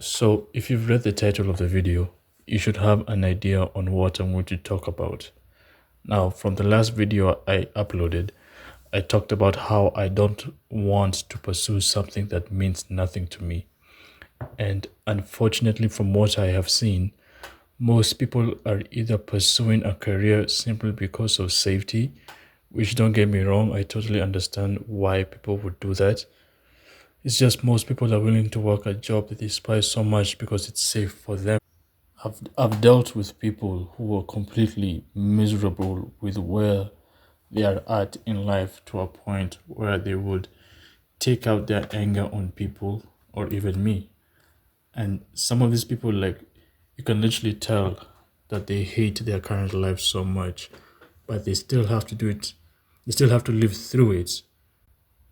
So, if you've read the title of the video, you should have an idea on what I'm going to talk about. Now, from the last video I uploaded, I talked about how I don't want to pursue something that means nothing to me. And unfortunately, from what I have seen, most people are either pursuing a career simply because of safety, which, don't get me wrong, I totally understand why people would do that. It's just most people are willing to work a job that they despise so much because it's safe for them. I've dealt with people who were completely miserable with where they are at in life, to a point where they would take out their anger on people or even me. And some of these people, like, you can literally tell that they hate their current life so much, but they still have to do it. They still have to live through it.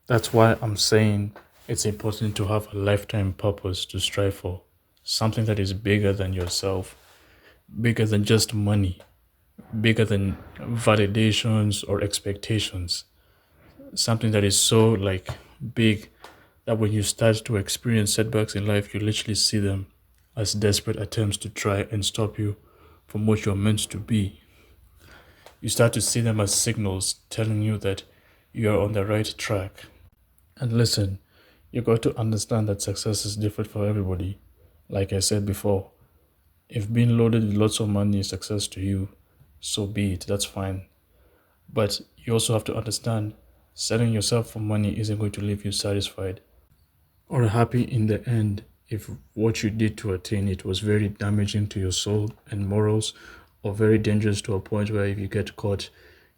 That's why I'm saying it's important to have a lifetime purpose to strive for. Something that is bigger than yourself, bigger than just money, bigger than validations or expectations. Something that is so like big that when you start to experience setbacks in life, you literally see them as desperate attempts to try and stop you from what you're meant to be. You start to see them as signals telling you that you are on the right track. And listen, you got to understand that success is different for everybody. Like I said before, if being loaded with lots of money is success to you, so be it, that's fine. But you also have to understand selling yourself for money isn't going to leave you satisfied or happy in the end if what you did to attain it was very damaging to your soul and morals, or very dangerous to a point where if you get caught,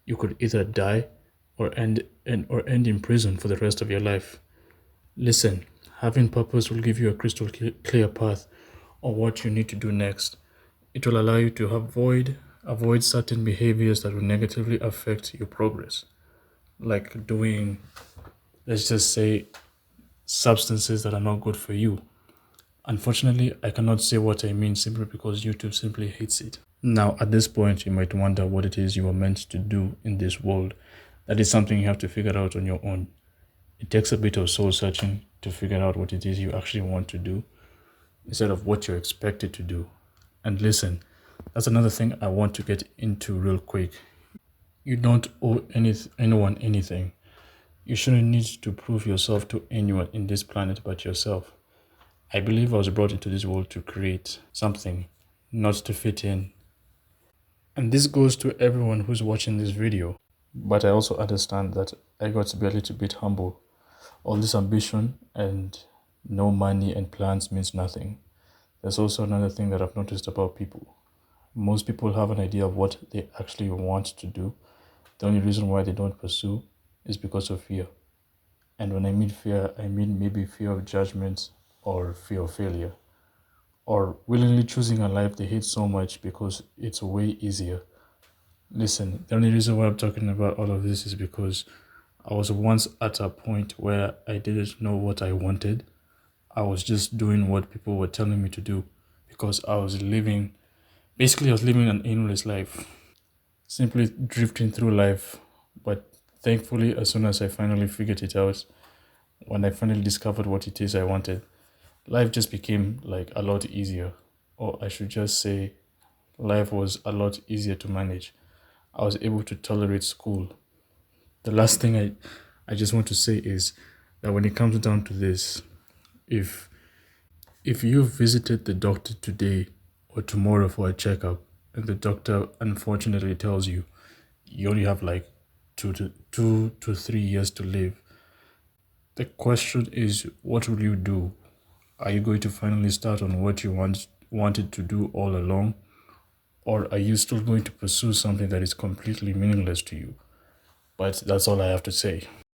you could either die or end in prison for the rest of your life. Listen, having purpose will give you a crystal clear path on what you need to do next. It will allow you to avoid certain behaviors that will negatively affect your progress, like doing, let's just say, substances that are not good for you. Unfortunately, I cannot say what I mean simply because YouTube simply hates it. Now, at this point, you might wonder what it is you are meant to do in this world. That is something you have to figure out on your own. It takes a bit of soul searching to figure out what it is you actually want to do instead of what you're expected to do. And listen, that's another thing I want to get into real quick. You don't owe anyone anything. You shouldn't need to prove yourself to anyone in this planet but yourself. I believe I was brought into this world to create something, not to fit in. And this goes to everyone who's watching this video. But I also understand that I got to be a little bit humble. All this ambition and no money and plans means nothing. There's also another thing that I've noticed about people. Most people have an idea of what they actually want to do. The only reason why they don't pursue is because of fear. And when I mean fear, I mean maybe fear of judgment or fear of failure, or willingly choosing a life they hate so much because it's way easier. Listen, the only reason why I'm talking about all of this is because I was once at a point where I didn't know what I wanted. I was just doing what people were telling me to do because I was living an aimless life, simply drifting through life. But thankfully, as soon as I finally figured it out, when I finally discovered what it is I wanted, life just became like a lot easier. Or I should just say, life was a lot easier to manage. I was able to tolerate school. The last thing I just want to say is that when it comes down to this, if you visited the doctor today or tomorrow for a checkup, and the doctor unfortunately tells you you only have like 2 to 3 years to live, the question is, what will you do? Are you going to finally start on what you wanted to do all along? Or are you still going to pursue something that is completely meaningless to you? But that's all I have to say.